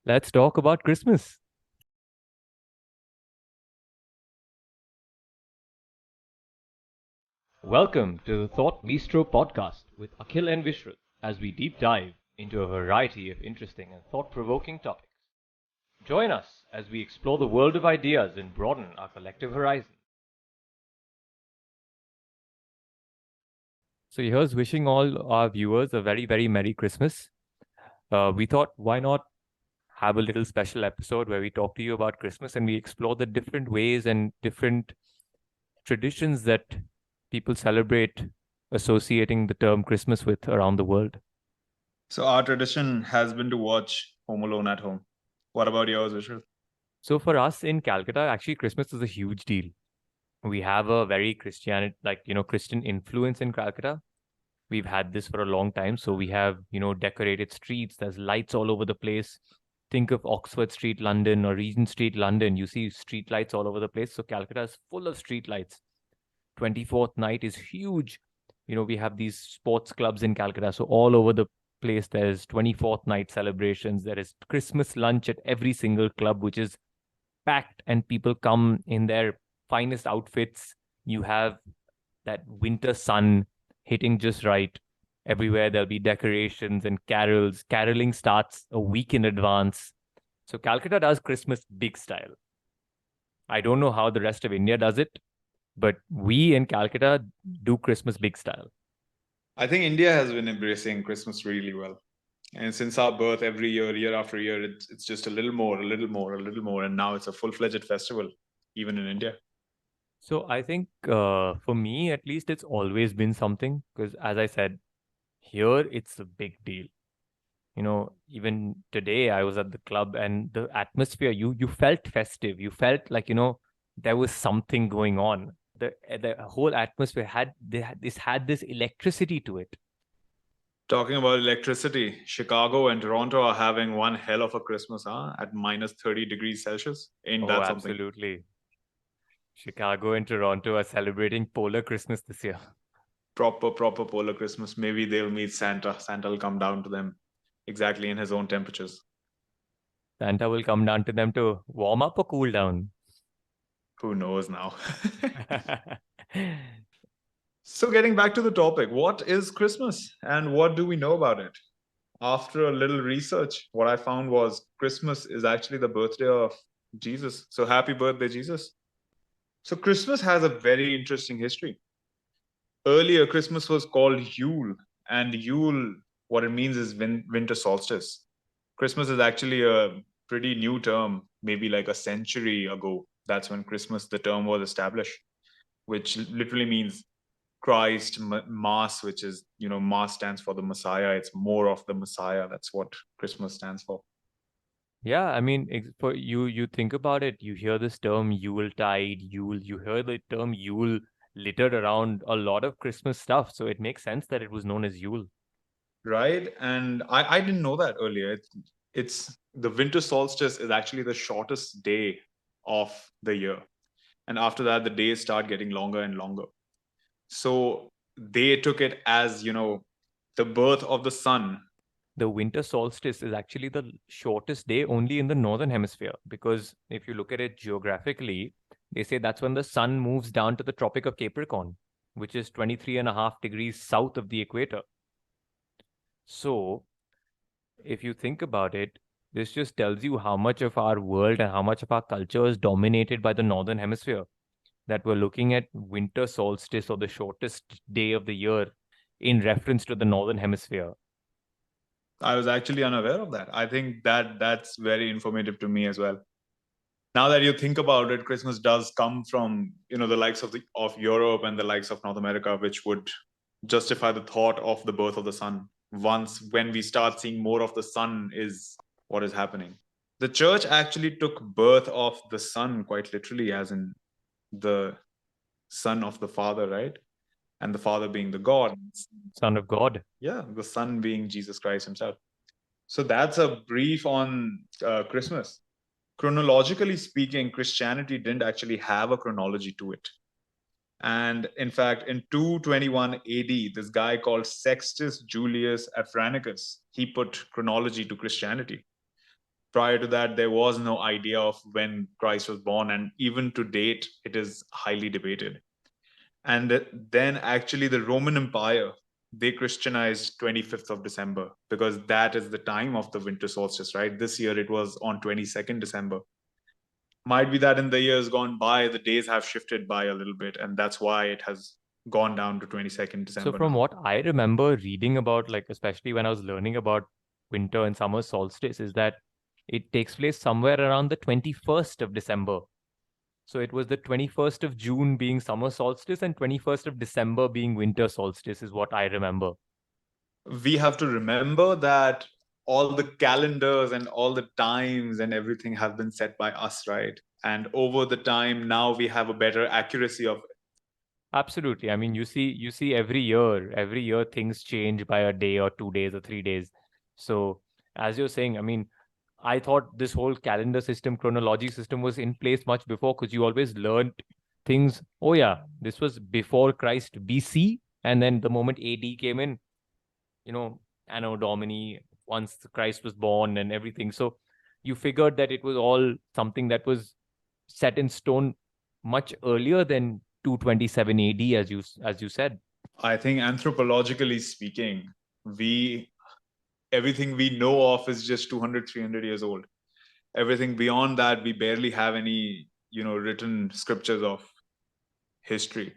Let's talk about Christmas. Welcome to the Thought Bistro podcast with Akhil and Vishrut as we deep dive into a variety of interesting and thought provoking topics. Join us as we explore the world of ideas and broaden our collective horizon. So, here's wishing all our viewers a very, very Merry Christmas. We thought, why not have a little special episode where we talk to you about Christmas and we explore the different ways and different traditions that people celebrate associating the term Christmas with around the world. So our tradition has been to watch Home Alone at home. What about yours, Vishal? So for us in Calcutta, actually Christmas is a huge deal. We have a very Christian influence in Calcutta. We've had this for a long time. So we have, decorated streets. There's lights all over the place. Think of Oxford Street, London, or Regent Street, London. You see street lights all over the place. So Calcutta is full of street lights. 24th night is huge. We have these sports clubs in Calcutta. So all over the place, there's 24th night celebrations. There is Christmas lunch at every single club, which is packed, and people come in their finest outfits. You have that winter sun hitting just right. Everywhere there'll be decorations and carols. Caroling starts a week in advance. So Calcutta does Christmas big style. I don't know how the rest of India does it, but we in Calcutta do Christmas big style. I think India has been embracing Christmas really well. And since our birth, every year, year after year, it's just a little more, a little more, a little more. And now it's a full-fledged festival, even in India. So I think for me, at least, it's always been something because, as I said, here it's a big deal. Even today I was at the club and the atmosphere, you felt festive. You felt like, there was something going on. The whole atmosphere had this electricity to it. Talking about electricity, Chicago and Toronto are having one hell of a Christmas, huh? At minus 30 degrees Celsius. Ain't Oh, that something? absolutely. Chicago and Toronto are celebrating polar Christmas this year. Proper polar Christmas. Maybe they'll meet Santa. Santa will come down to them exactly in his own temperatures. Santa will come down to them to warm up or cool down. Who knows now? So, getting back to the topic, what is Christmas and what do we know about it? After a little research, what I found was Christmas is actually the birthday of Jesus. So, happy birthday, Jesus. So, Christmas has a very interesting history. Earlier, Christmas was called Yule, and Yule, what it means is winter solstice. Christmas is actually a pretty new term, maybe like a century ago. That's when Christmas, the term was established, which literally means Christ, Mass, which is, Mass stands for the Messiah. It's more of the Messiah. That's what Christmas stands for. Yeah, I mean, for you think about it, you hear this term Yuletide, Yule, you hear the term Yule littered around a lot of Christmas stuff. So it makes sense that it was known as Yule. Right. And I didn't know that earlier. It's the winter solstice is actually the shortest day of the year. And after that, the days start getting longer and longer. So they took it as, the birth of the sun. The winter solstice is actually the shortest day only in the northern hemisphere, because if you look at it geographically, they say that's when the sun moves down to the Tropic of Capricorn, which is 23.5 degrees south of the equator. So if you think about it, this just tells you how much of our world and how much of our culture is dominated by the northern hemisphere, that we're looking at winter solstice, or the shortest day of the year, in reference to the northern hemisphere. I was actually unaware of that. I think that's very informative to me as well. Now that you think about it, Christmas does come from, the likes of Europe and the likes of North America, which would justify the thought of the birth of the sun. Once when we start seeing more of the sun is what is happening. The church actually took birth of the sun quite literally, as in the son of the father, right? And the father being the God. Son of God. Yeah, the son being Jesus Christ himself. So that's a brief on Christmas. Chronologically speaking, Christianity didn't actually have a chronology to it. And in fact, in 221 AD, this guy called Sextus Julius Africanus, he put chronology to Christianity. Prior to that, there was no idea of when Christ was born, and even to date, it is highly debated. And then actually the Roman Empire, they Christianized 25th of December because that is the time of the winter solstice, right? This year it was on 22nd December. Might be that in the years gone by, the days have shifted by a little bit, and that's why it has gone down to 22nd So December from now. what I remember reading about, like especially when I was learning about winter and summer solstice, is that it takes place somewhere around the 21st of December. So it was the 21st of June being summer solstice and 21st of December being winter solstice, is what I remember. We have to remember that all the calendars and all the times and everything have been set by us, right? And over the time, now we have a better accuracy of it. Absolutely. I mean, you see every year things change by a day or 2 days or 3 days. So as you're saying, I mean, I thought this whole calendar system, chronology system was in place much before because you always learned things. Oh yeah, this was before Christ BC, and then the moment AD came in, Anno Domini, once Christ was born and everything. So you figured that it was all something that was set in stone much earlier than 227 AD, as you said. I think anthropologically speaking, we everything we know of is just 200, 300 years old. Everything beyond that, we barely have any, written scriptures of history.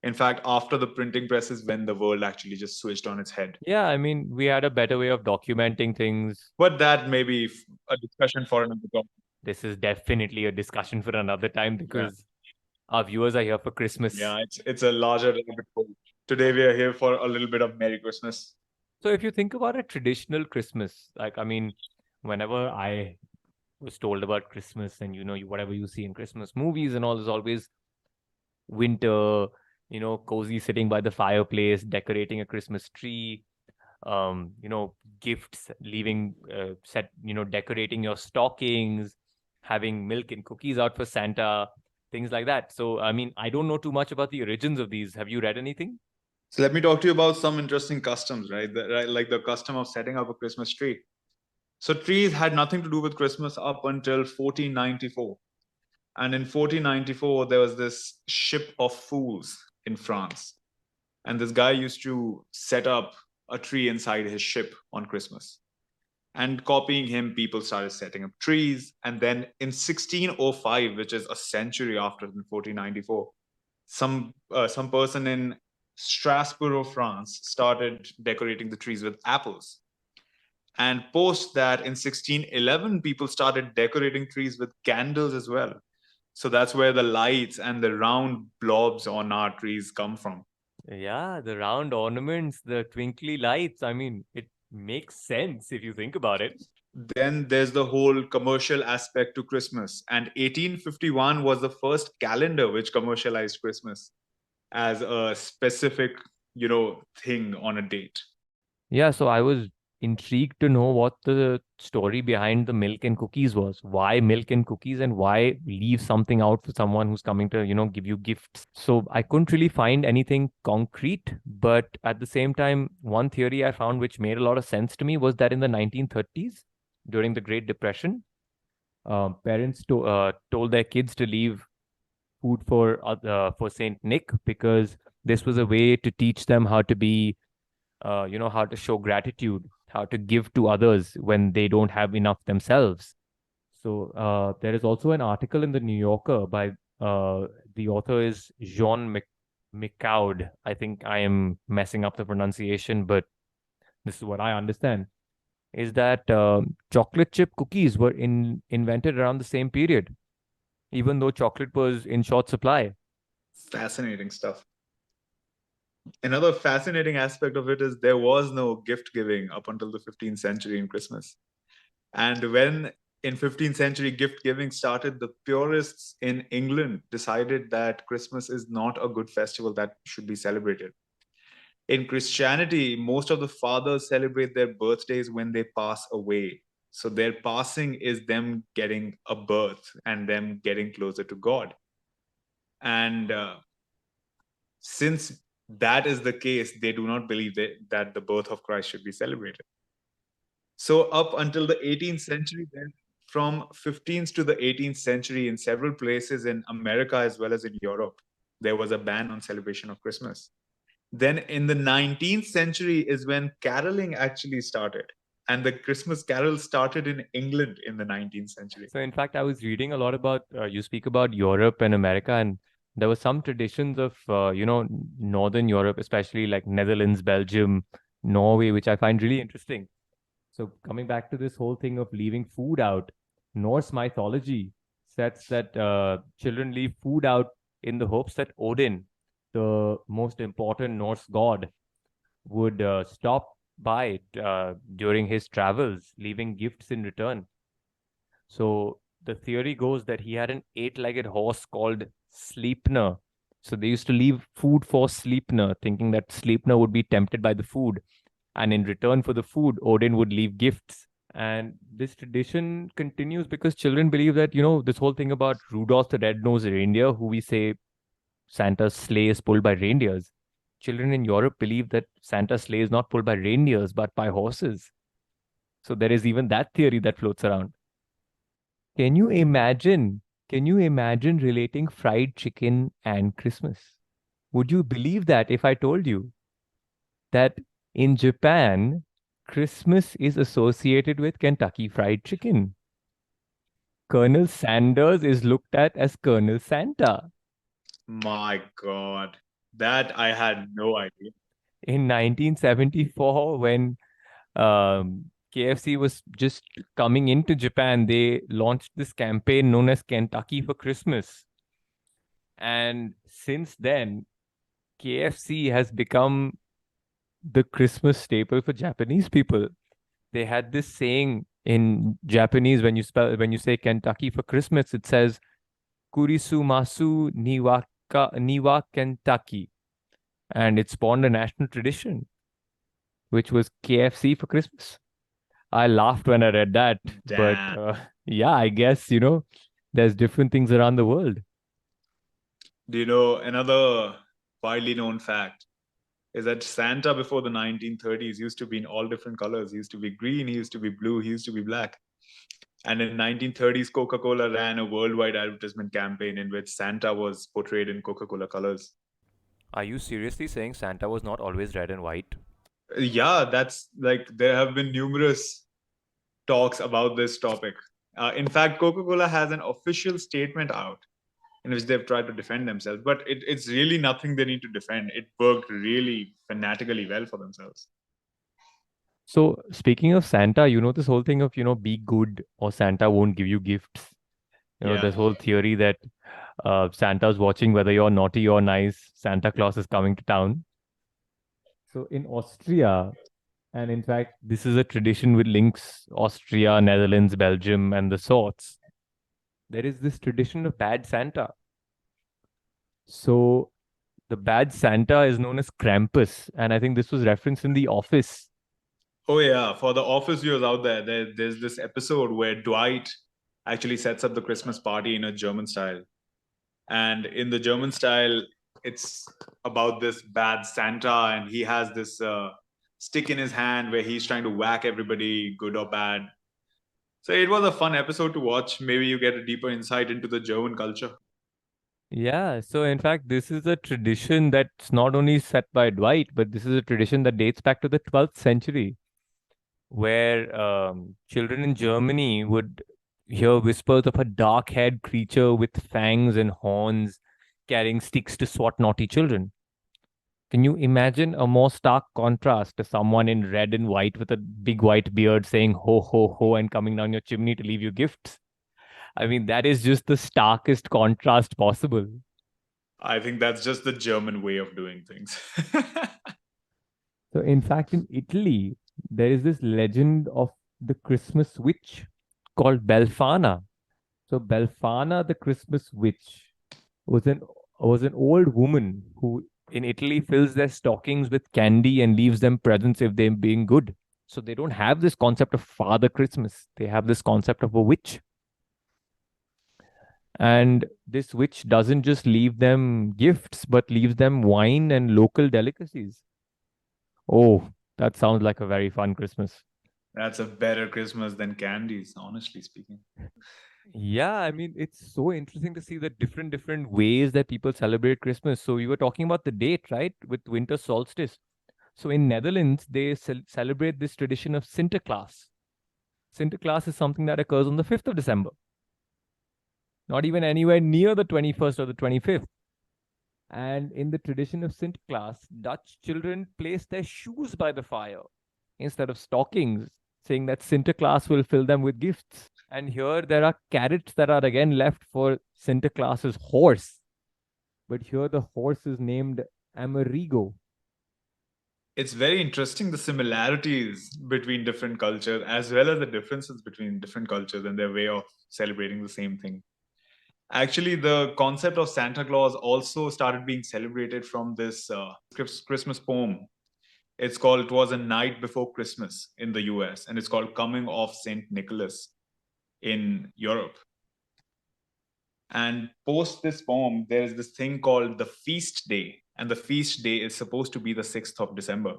In fact, after the printing press is when the world actually just switched on its head. Yeah, I mean, we had a better way of documenting things. But that may be a discussion for another topic. This is definitely a discussion for another time Yeah. because our viewers are here for Christmas. Yeah, it's a larger rabbit hole. Today we are here for a little bit of Merry Christmas. So if you think about a traditional Christmas, like I mean, whenever I was told about Christmas and whatever you see in Christmas movies and all is always winter, cozy sitting by the fireplace, decorating a Christmas tree, gifts, leaving set, decorating your stockings, having milk and cookies out for Santa, things like that. So, I mean, I don't know too much about the origins of these. Have you read anything? So let me talk to you about some interesting customs, right? Like the custom of setting up a Christmas tree. So trees had nothing to do with Christmas up until 1494. And in 1494, there was this ship of fools in France. And this guy used to set up a tree inside his ship on Christmas. And copying him, people started setting up trees. And then in 1605, which is a century after in 1494, some person in Strasbourg, France, started decorating the trees with apples. And post that, in 1611, people started decorating trees with candles as well. So that's where the lights and the round blobs on our trees come from. Yeah, the round ornaments, the twinkly lights. I mean, it makes sense if you think about it. Then there's the whole commercial aspect to Christmas. And 1851 was the first calendar which commercialized Christmas as a specific, thing on a date. Yeah, so I was intrigued to know what the story behind the milk and cookies was. Why milk and cookies and why leave something out for someone who's coming to, give you gifts. So I couldn't really find anything concrete, but at the same time, one theory I found which made a lot of sense to me was that in the 1930s, during the Great Depression, parents told their kids to leave food for Saint Nick because this was a way to teach them how to be how to show gratitude, how to give to others when they don't have enough themselves. So there is also an article in the New Yorker by the author is Jean McCoud. I think I am messing up the pronunciation, but this is what I understand. Is that chocolate chip cookies were invented around the same period, even though chocolate was in short supply. Fascinating stuff. Another fascinating aspect of it is there was no gift giving up until the 15th century in Christmas. And when in 15th century gift giving started, the purists in England decided that Christmas is not a good festival that should be celebrated. In Christianity, most of the fathers celebrate their birthdays when they pass away. So their passing is them getting a birth and them getting closer to God. And since that is the case, they do not believe that the birth of Christ should be celebrated. So up until the 18th century, then from 15th to the 18th century in several places in America as well as in Europe, there was a ban on celebration of Christmas. Then in the 19th century is when caroling actually started. And the Christmas carol started in England in the 19th century. So in fact, I was reading a lot about you speak about Europe and America, and there were some traditions of Northern Europe, especially like Netherlands, Belgium, Norway, which I find really interesting. So coming back to this whole thing of leaving food out, Norse mythology sets that children leave food out in the hopes that Odin, the most important Norse god, would stop by during his travels, leaving gifts in return. So the theory goes that he had an eight-legged horse called Sleipnir. So they used to leave food for Sleipnir, thinking that Sleipnir would be tempted by the food. And in return for the food, Odin would leave gifts. And this tradition continues because children believe that, this whole thing about Rudolph the Red-Nosed Reindeer, who we say Santa's sleigh is pulled by reindeers. Children in Europe believe that Santa's sleigh is not pulled by reindeers, but by horses. So there is even that theory that floats around. Can you imagine? Can you imagine relating fried chicken and Christmas? Would you believe that if I told you that in Japan, Christmas is associated with Kentucky Fried Chicken? Colonel Sanders is looked at as Colonel Santa. My God, that I had no idea. In 1974, when KFC was just coming into Japan, they launched this campaign known as Kentucky for Christmas. And since then, KFC has become the Christmas staple for Japanese people. They had this saying in Japanese when you say Kentucky for Christmas, it says Kurisu Masu Niwa Kentucky. And it spawned a national tradition, which was KFC for Christmas. I laughed when I read that, but yeah, I guess, there's different things around the world. Do you know another widely known fact is that Santa before the 1930s used to be in all different colors. He used to be green, he used to be blue, he used to be black. And in 1930s, Coca-Cola ran a worldwide advertisement campaign in which Santa was portrayed in Coca-Cola colors. Are you seriously saying Santa was not always red and white? Yeah, that's like there have been numerous talks about this topic. In fact, Coca-Cola has an official statement out in which they've tried to defend themselves, but it's really nothing they need to defend. It worked really fanatically well for themselves. So speaking of Santa, this whole thing of, be good or Santa won't give you gifts. This whole theory that Santa's watching whether you're naughty or nice. Santa Claus is coming to town. So in Austria, and in fact, this is a tradition with links Austria, Netherlands, Belgium, and the sorts. There is this tradition of bad Santa. So the bad Santa is known as Krampus, and I think this was referenced in The Office. Oh yeah, for the Office viewers out there's this episode where Dwight actually sets up the Christmas party in a German style. And in the German style, it's about this bad Santa, and he has this stick in his hand where he's trying to whack everybody, good or bad. So it was a fun episode to watch. Maybe you get a deeper insight into the German culture. Yeah, so in fact, this is a tradition that's not only set by Dwight, but this is a tradition that dates back to the 12th century, where children in Germany would hear whispers of a dark-haired creature with fangs and horns carrying sticks to swat naughty children. Can you imagine a more stark contrast to someone in red and white with a big white beard saying ho ho ho and coming down your chimney to leave you gifts? I mean, that is just the starkest contrast possible. I think that's just the German way of doing things. So, in fact, in Italy, there is this legend of the Christmas witch called Belfana. So, Belfana, the Christmas witch, was an old woman who in Italy fills their stockings with candy and leaves them presents if they're being good. So they don't have this concept of Father Christmas. They have this concept of a witch. And this witch doesn't just leave them gifts, but leaves them wine and local delicacies. Oh, that sounds like a very fun Christmas. That's a better Christmas than candies, honestly speaking. Yeah, I mean, it's so interesting to see the different ways that people celebrate Christmas. So we were talking about the date, right, with winter solstice. So in Netherlands, they celebrate this tradition of Sinterklaas. Sinterklaas is something that occurs on the 5th of December, not even anywhere near the 21st or the 25th. And in the tradition of Sinterklaas, Dutch children place their shoes by the fire instead of stockings, saying that Sinterklaas will fill them with gifts. And here there are carrots that are again left for Sinterklaas's horse. But here the horse is named Amerigo. It's very interesting the similarities between different cultures as well as the differences between different cultures and their way of celebrating the same thing. Actually, the concept of Santa Claus also started being celebrated from this Christmas poem. It's called It Was a Night Before Christmas in the US, and it's called Coming of St. Nicholas in Europe. And post this poem, there is this thing called the feast day, and the feast day is supposed to be the 6th of December.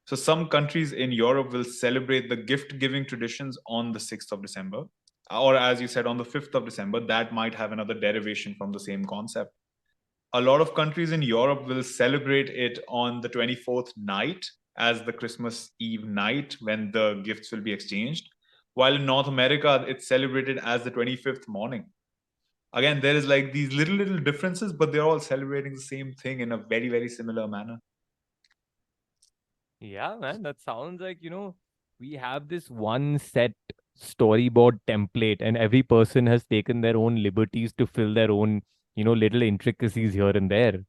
So some countries in Europe will celebrate the gift giving traditions on the 6th of December, or as you said, on the 5th of December. That might have another derivation from the same concept. A lot of countries in Europe will celebrate it on the 24th night as the Christmas Eve night when the gifts will be exchanged, while in North America, it's celebrated as the 25th morning. Again, there is like these little differences, but they're all celebrating the same thing in a very similar manner. Yeah, man, that sounds like, we have this one set storyboard template, and every person has taken their own liberties to fill their own, little intricacies here and there.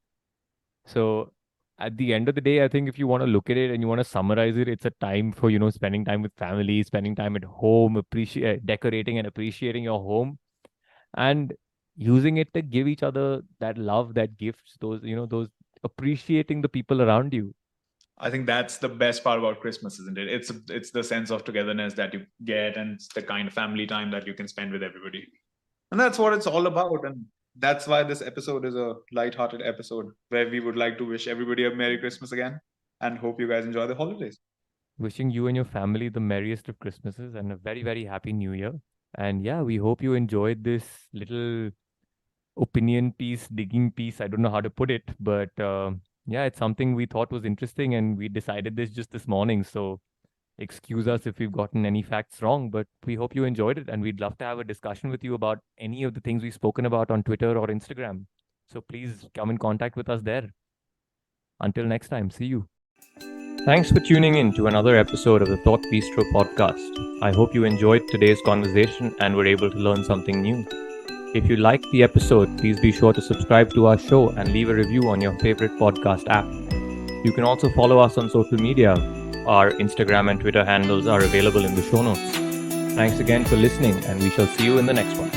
So at the end of the day, I think if you want to look at it and you want to summarize it, it's a time for, spending time with family, spending time at home, decorating and appreciating your home, and using it to give each other that love, that gifts, those appreciating the people around you. I think that's the best part about Christmas, isn't it? It's the sense of togetherness that you get, and it's the kind of family time that you can spend with everybody. And that's what it's all about. And that's why this episode is a light-hearted episode where we would like to wish everybody a Merry Christmas again and hope you guys enjoy the holidays. Wishing you and your family the merriest of Christmases and a very happy New Year. And yeah, we hope you enjoyed this little opinion piece, digging piece. I don't know how to put it, but yeah, it's something we thought was interesting, and we decided this just this morning. So excuse us if we've gotten any facts wrong, but we hope you enjoyed it, and we'd love to have a discussion with you about any of the things we've spoken about on Twitter or Instagram. So please come in contact with us there. Until next time, see you. Thanks for tuning in to another episode of the Thought Bistro podcast. I hope you enjoyed today's conversation and were able to learn something new. If you liked the episode, please be sure to subscribe to our show and leave a review on your favorite podcast app. You can also follow us on social media. Our Instagram and Twitter handles are available in the show notes. Thanks again for listening, and we shall see you in the next one.